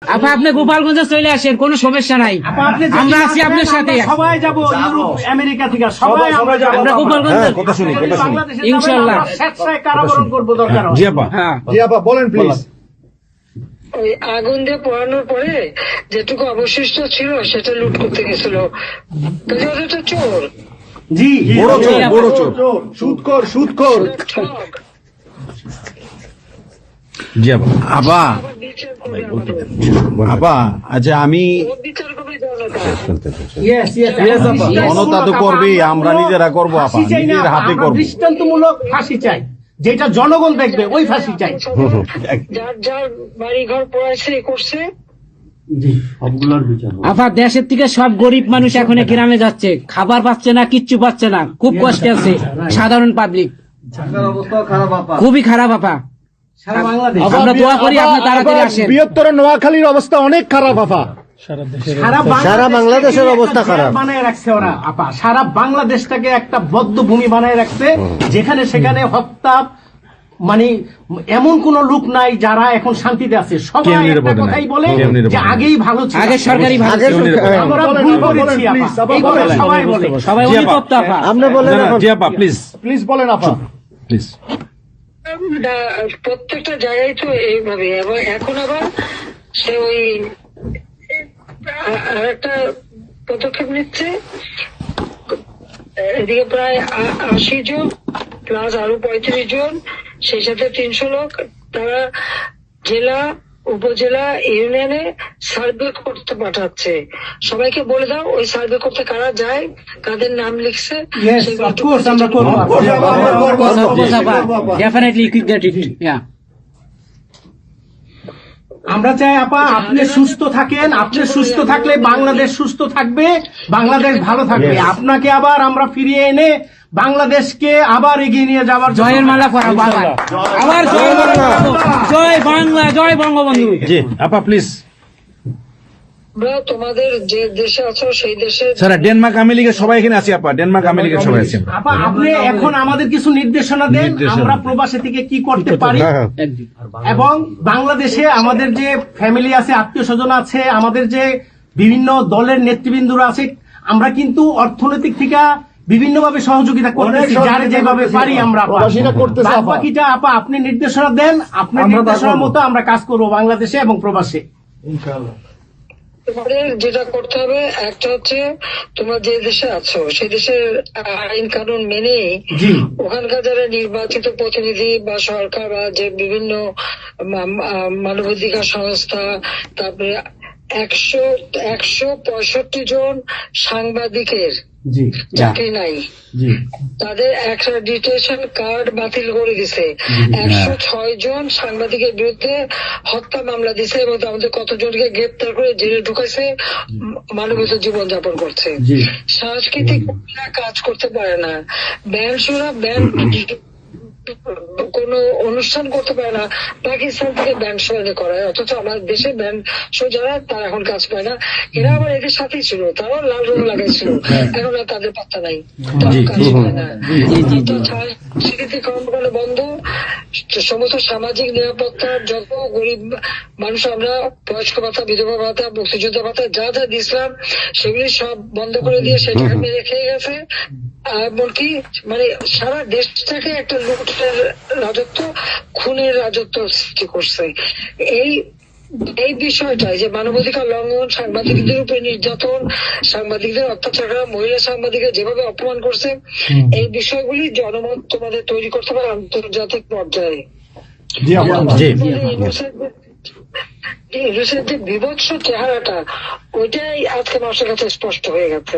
আপা আপনি গোপালগঞ্জে চলে আসেন, কোনো সমস্যা নাই, আমরা আছি আপনার সাথে। সবাই যাবো ইউরোপ আমেরিকা থেকে, সবাই আমরা গোপালগঞ্জে কথা শুনি ইনশাআল্লাহ স্বেচ্ছায় কারাবরণ করবো দরকার হয়। জি আপা, হ্যাঁ জি আপা বলেন প্লিজ। ওই আগুন দিয়ে পোড়ানোর পরে যেটুকু অবশিষ্ট ছিল সেটা লুট করতে গেছিল, কাজে ওদের তো চোর, জি বড় চোর, বড় চোর, সুদখোর, সুদখোর। ঠক। জি আপা। আপা আবার বিচার করবে আমাদের। আপা আচ্ছা আমি ওর বিচার করবে জনতা। Yes, yes, আপা। জনতা তো করবেই, আমরা নিজেরা করবো আপা, ফাঁসি চাই না, নিজের হাতে আমরা করবো। দৃষ্টান্তমূলক ফাঁসি চাই, যেটা জনগণ দেখবে ওই ফাঁসি চাই। যার যার বাড়ি ঘর পড়াইছে করছে, আপা দেশের থেকে সব গরিব মানুষ এখন গ্রামে যাচ্ছে, খাবার পাচ্ছে না, কিচ্ছু পাচ্ছে না, খুব কষ্টে আছে সাধারণ পাবলিক, খুবই খারাপ আপা। আমরা দোয়া করি আপনি তাড়াতাড়ি আসেন। বৃহত্তর নোয়াখালীর অবস্থা অনেক খারাপ আপা। সারা বাংলাদেশের অবস্থা খারাপ বানায় রাখছে ওরা আপা, সারা বাংলাদেশটাকে একটা বদ্ধ ভূমি বানায় রাখছে, যেখানে সেখানে হত্যা, মানে এমন কোন লোক নাই যারা এখন শান্তিতে আছে। সবাই একটা কথাই বলে যে আগেই ভালো ছিল, আগে সরকারি ভালো ছিল। আমরা ভুল করেছি আপা, এই কথা সবাই বলে। সবাই অনুতপ্ত আপা। আপনি বলেন জি আপা প্লিজ প্লিজ বলেন আপা প্লিজ। প্রত্যেকটা জায়গায় তো এইভাবে। এবং এখন আবার সে ওই আর একটা পদক্ষেপ নিচ্ছে, এদিকে প্রায় 80 জন প্লাস আরো 35 জন, সেই সাথে 300 লোক, তারা জেলা উপজেলা ইউনিয়নে সার্ভে করতে পাঠাচ্ছে। সবাইকে বলে দাও ওই সার্ভে করতে কারা যায়, কাদের নাম লিখছে, Yes, সেগুলো of course, আমরা করবো। Definitely you could get it. Yeah. আমরা চাই আপা আপনি সুস্থ থাকেন, আপনি সুস্থ থাকলে বাংলাদেশ সুস্থ থাকবে, বাংলাদেশ ভালো থাকবে। আপনাকে আবার আমরা ফিরিয়ে এনে বাংলাদেশকে আবার এগিয়ে নিয়ে যাওয়ার জন্য জয়ের মালা পরাবো আবার, আবার জয়ের মালা পরাবো। জয় বাংলা, জয় বঙ্গবন্ধু। জি আপা প্লিজ। আমরা তোমাদের যে দেশে আছো সেই দেশে স্যার ডেনমার্ক আমেরিকার সবাই এখানে আছি আপা, ডেনমার্ক আমেরিকার সবাই আছি। আপা আপনি এখন আমাদের কিছু নির্দেশনা দেন, আমরা প্রবাসী থেকে কি করতে পারি, এবং বাংলাদেশে আমাদের যে ফ্যামিলি আছে, আত্মীয় স্বজন আছে, আমাদের যে বিভিন্ন দলের নেতৃবৃন্দরা আছে, আমরা কিন্তু অর্থনৈতিক থেকে বিভিন্ন ভাবে সহযোগিতা করতেছি, যার যেভাবে পারি আমরা। বাকিটা আপা আপনি নির্দেশনা দেন, আপনার নির্দেশনার মতো আমরা কাজ করবো বাংলাদেশে এবং প্রবাসে। তোমাদের যেটা করতে হবে, একটা হচ্ছে তোমরা যে দেশে আছো সেই দেশের আইন কানুন মেনে ওখানকার যারা নির্বাচিত প্রতিনিধি বা সরকার বা যে বিভিন্ন মানবাধিকার সংস্থা, তারপরে 165 জন সাংবাদিকের চাকরি নাই, তাদের অ্যাক্রেডিটেশন কার্ড বাতিল করে দিছে। 106 জন সাংবাদিকের বিরুদ্ধে হত্যা মামলা দিছে এবং আমাদের কতজনকে গ্রেপ্তার করে জেলে ঢুকাইছে, মানবিত জীবন যাপন করছে। সাংস্কৃতিক কাজ করতে পারে না, ব্যান্ড শোনা, ব্যান্ড কোন অনুষ্ঠান করতে পারে না, পাকিস্তান থেকে ব্যান্ড শো এনে করায়, অথচ আমার দেশে ব্যান্ড শো যারা তারা এখন কাজ পায় না। এরা আবার এদের সাথেই ছিল, তারাও লাল রং লাগাইছিল, এখন আর তাদের পাত্তা নাই, কাজ পায় না। স্বীকৃতি কর্মকাণ্ড বন্ধ, সমস্ত সামাজিক নিরাপত্তার যত গরিব মানুষ আমরা বয়স্ক ভাতা, বিধবা ভাতা, মুক্তিযোদ্ধা ভাতা যা যা দিয়েছিলাম সেগুলি সব বন্ধ করে দিয়ে সেটাকে মেরে খেয়ে গেছে। এমনকি মানে সারা দেশটাকে একটা লুটের রাজত্ব, খুনের রাজত্ব সৃষ্টি করছে। এই বিষয়টাই যে মানবাধিকার লঙ্ঘন, সাংবাদিকদের উপরে নির্যাতন, সাংবাদিকদের অত্যাচার করা, মহিলা সাংবাদিকদের যেভাবে অপমান করছে, এই বিষয়গুলি জনমত তোমাদের তৈরি করতে পারে আন্তর্জাতিক পর্যায়ে। ইউনুসের যে বিভৎস চেহারাটা, ওইটাই আজকে মানুষের কাছে স্পষ্ট হয়ে গেছে।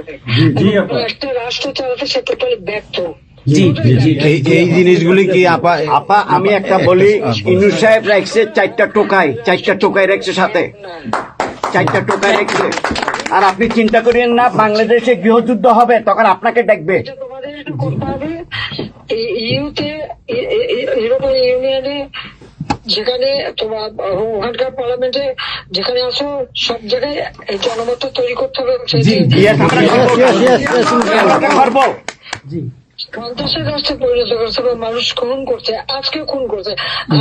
একটা রাষ্ট্র চালাতে সে টোটালি ব্যর্থ। এই জিনিসগুলি কি আপা? আপা আমি একটা বলি, ইউনুস সাহেব রাখছে 4টা টোকাই রাখছে, সাথে 4টা টোকাই রাখছে। আর আপনি চিন্তা করেন না বাংলাদেশে গৃহযুদ্ধ হবে তখন আপনাকে দেখবে। তোমাদের করতে হবে ইউরোপিয়ান ইউনিয়নে, যেখানে তোমার ওখানকার পার্লামেন্টে যেখানে আছো, সব জায়গায় এই জনমত তৈরি করতে হবে। সন্ত্রাসের রাষ্ট্রে পরিণত করছে বা মানুষ খুন করছে, আজকে খুন করছে।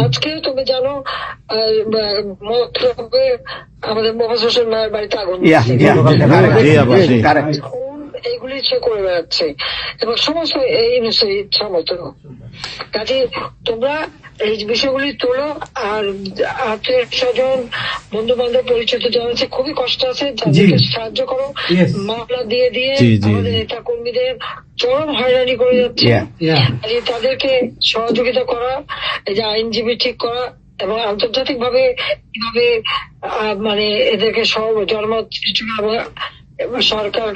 আজকে তুমি জানো মতলবে আমাদের মোহাম্মদ হোসেন মায়ের বাড়িতে আগুন দিয়েছে। জি আপা, জি। খুন এইগুলি সে করে বেড়াচ্ছে এবং সমস্ত এই ইচ্ছা মতো। কাজে তোমরা এই বিষয়গুলি তোলো, আর আত্মীয় স্বজন বন্ধু বান্ধব পরিচিত যারা আছে খুবই কষ্ট আছে, তাদেরকে সাহায্য করো। মামলা দিয়ে দিয়ে আমাদের নেতা কর্মীদের চরম হয়রানি করে যাচ্ছে। তাদেরকে সহযোগিতা করা, এই যে আইনজীবী ঠিক করা এবং আন্তর্জাতিক ভাবে কিভাবে মানে এদেরকে সব জন্ম এবং সরকার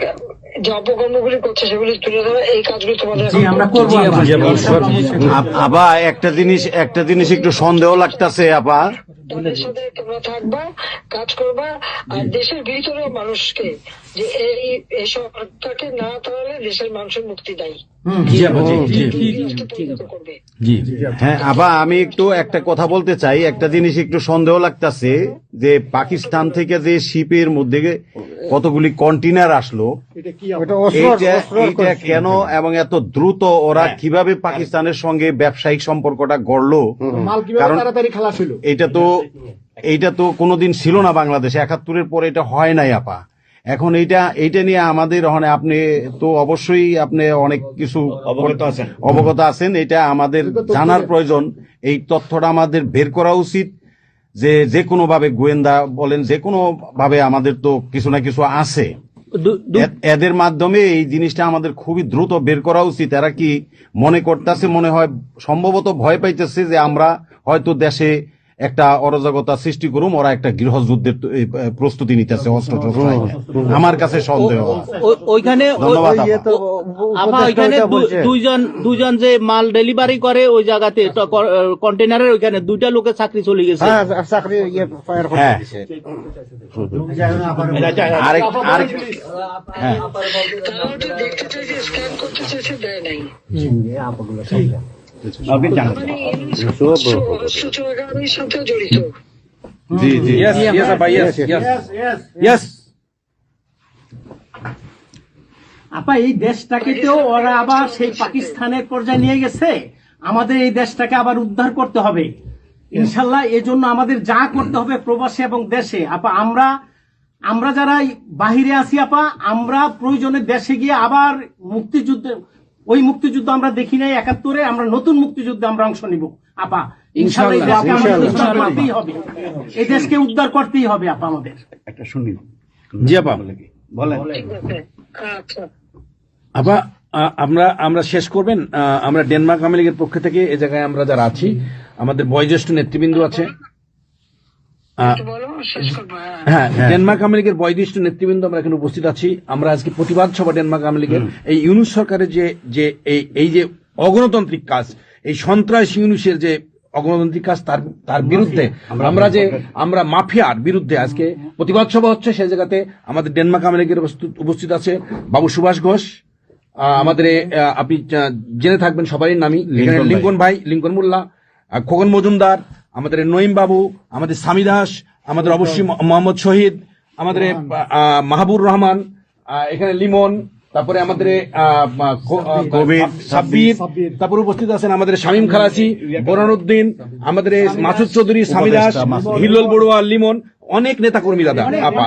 যে অপকর্মগুলি করছে সেগুলি তুলে ধরা, এই কাজগুলি তোমাদের আমরা করবো। আপা একটা জিনিস একটু সন্দেহ লাগতেছে আপা। তাদের সাথে তোমরা থাকবা, কাজ করবা, আর দেশের ভিতরে মানুষকে যে এই সরকারকে না তাহলে দেশের মানুষের মুক্তি দেয় করবে। জি হ্যাঁ আপা, আমি একটু একটা কথা বলতে চাই। একটা জিনিস একটু সন্দেহ লাগতেছে যে পাকিস্তান থেকে যে শিপের মধ্যে কতগুলি কন্টেনার আসলো, এইটা কেন এবং এত দ্রুত ওরা কিভাবে পাকিস্তানের সঙ্গে ব্যবসায়িক সম্পর্কটা গড়লো? কারণ এইটা তো কোনোদিন ছিল না বাংলাদেশে, 71-এর পরে এটা হয় নাই আপা। এখন এইটা নিয়ে আমাদের আপনি তো অবশ্যই আপনি অনেক কিছু অবগত আছেন, এটা আমাদের জানার প্রয়োজন। এই তথ্যটা আমাদের বের করা উচিত যে কোনো ভাবে, গোয়েন্দা বলেন, যে কোনো ভাবে আমাদের তো কিছু না কিছু আছে, এদের মাধ্যমে এই জিনিসটা আমাদের খুবই দ্রুত বের করা উচিত। এরা কি মনে করতেছে, মনে হয় সম্ভবত ভয় পাইতেছে যে আমরা হয়তো দেশে একটা অরাজকতা সৃষ্টি করুম, ওরা একটা গৃহযুদ্ধের প্রস্তুতি নিতেছে, অস্ত্র আমার কাছে সন্দেহ। ওইখানে দুইজন যে মাল ডেলিভারি করে ওই জায়গাতে কন্টেনারের ওইখানে 2টা লোকের চাকরি চলে গেছে। দেখতে চাইছে, স্ক্যান করতে চাইছে, দেয় নাই। সাথে জড়িত। জি জি, আপা এই দেশটাকে তো ওরা আবার সেই পাকিস্তানের পর্যায়ে নিয়ে গেছে, আমাদের এই দেশটাকে আবার উদ্ধার করতে হবে ইনশাল্লাহ। এজন্য আমাদের যা করতে হবে প্রবাসী এবং দেশে, আপা আমরা যারা বাহিরে আছি আপা, আমরা প্রয়োজনে দেশে গিয়ে আবার ওই মুক্তিযুদ্ধ আমরা দেখি নাই 71-এ, আমরা নতুন মুক্তিযুদ্ধে আমরা অংশ নিব আপা ইনশাল্লাহ। এই দেশকে আমাদের উদ্ধার করতেই হবে, এই দেশকে উদ্ধার করতেই হবে আপা আমাদের। একটা শুনি। জি আপা বলেন। আচ্ছা আপা, আমরা শেষ করবেন। আমরা ডেনমার্ক আওয়ামী লীগের পক্ষ থেকে এই জায়গায় আমরা যারা আছি, আমাদের বয়োজ্যেষ্ঠ নেতৃবৃন্দ আছে। বলো, শেষ করবো। হ্যাঁ, ডেনমার্ক আওয়ামী লীগের বয়োজ্যেষ্ঠ নেতৃবৃন্দ আমরা এখানে উপস্থিত আছি। আমরা আজকে প্রতিবাদ সভা ডেনমার্ক আওয়ামী লীগের এই ইউনুস সরকারের এই যে অগণতান্ত্রিক কাজ, এই সন্ত্রাসী ইউনুসের যে অগণতান্ত্রিক কাজ, তার বিরুদ্ধে আমরা মাফিয়ার বিরুদ্ধে আজকে প্রতিবাদ সভা হচ্ছে। সেই জায়গাতে আমাদের ডেনমার্ক আওয়ামী লীগের উপস্থিত আছে বাবু সুভাষ ঘোষ, আমাদের আপনি জেনে থাকবেন সবারই নামই, এখানে লিঙ্কন ভাই, লিঙ্কন মোল্লা, খোকন মজুমদার, আমাদের নঈম বাবু, আমাদের স্বামী দাস, আমাদের অবশ্যই মোহাম্মদ শহীদ, আমাদের মাহবুর রহমান, এখানে লিমন, তারপরে আমাদের সাব্বির, তারপরে উপস্থিত আছেন আমাদের শামীম খালাসি, বোরানুদ্দিন, আমাদের মাসুদ চৌধুরী, স্বামী দাস, হিল্লোল বড়ুয়া, লিমন, অনেক নেতাকর্মী দাদা আপা,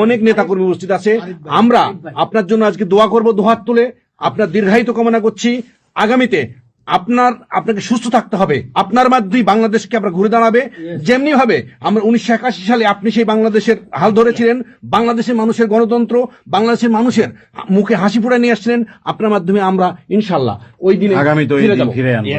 অনেক নেতাকর্মী উপস্থিত আছে। আমরা আপনার জন্য আজকে দোয়া করব, দুহাত তুলে আপনার দীর্ঘায়িত কামনা করছি। আগামীতে আপনাকে সুস্থ থাকতে হবে, আপনার মাধ্যমেই বাংলাদেশকে আমরা ঘুরে দাঁড়াবে। যেমনি ভাবে আমরা 1981 সালে আপনি সেই বাংলাদেশের হাল ধরেছিলেন, বাংলাদেশের মানুষের গণতন্ত্র, বাংলাদেশের মানুষের মুখে হাসি ফুটায় নিয়ে আসছিলেন, আপনার মাধ্যমে আমরা ইনশাল্লাহ ওই দিনে আগামীতে ফিরে আনবো।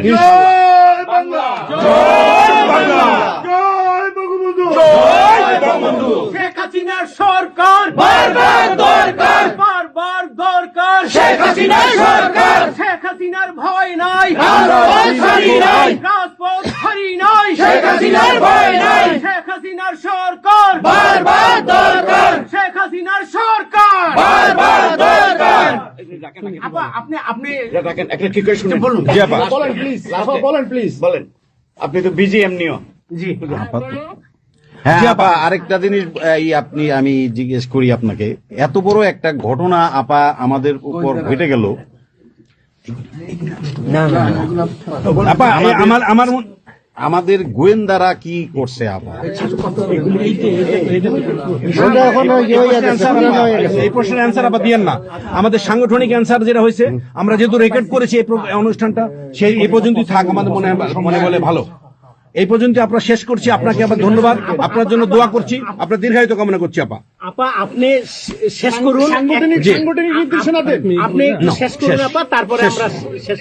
শেখ হাসিনার সরকার বারবার দরকার, বারবার দরকার। শেখ হাসিনার সরকার, শেখ হাসিনার ভয় নাই, রাজপথ ছাড়ি নাই, রাজপথ ছাড়ি নাই। শেখ হাসিনার ভয় নাই, শেখ হাসিনার সরকার বারবার দরকার, শেখ হাসিনার সরকার বারবার দরকার। আপা আপনি একটা ঠিক করে শুনুন। বলুন প্লিজ বলেন। আপনি তো বিজি এমনিও। জি হ্যাঁ আপা, আরেকটা জিনিস আমি জিজ্ঞেস করি আপনাকে, এত বড় একটা ঘটনা আপা আমাদের উপর ঘটে গেল, আপা আমার আমাদের গোয়েন্দারা কি করছে আপা? এই প্রশ্নের অ্যান্সার আবার দিয়েন না। আমাদের সাংগঠনিক অ্যান্সার যেটা হয়েছে, আমরা যেহেতু রেকর্ড করেছি এই অনুষ্ঠানটা, সেই এই পর্যন্তই থাক, আমাদের মনে বলে ভালো। এই পর্যন্ত আমরা শেষ করছি। আপনাকে আবার ধন্যবাদ, আপনার জন্য দোয়া করছি, আপনার দীর্ঘায়িত কামনা করছি। আপা আপা আপনি শেষ করুন, সাংগঠনিক নির্দেশনা দেন। আপনি শেষ করুন আপা, তারপরে আমরা শেষ।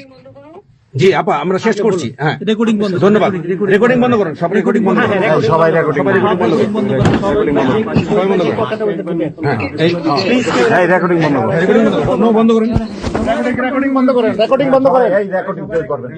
জি আপা, আমরা শেষ করছি। হ্যাঁ, রেকর্ডিং বন্ধ। ধন্যবাদ। রেকর্ডিং বন্ধ করুন, সব রেকর্ডিং বন্ধ করুন, সবাই রেকর্ডিং বন্ধ করুন, সবাই বন্ধ করুন। হ্যাঁ, এই রেকর্ডিং বন্ধ করুন, রেকর্ডিং বন্ধ করুন, রেকর্ডিং বন্ধ করেন, রেকর্ডিং বন্ধ করেন।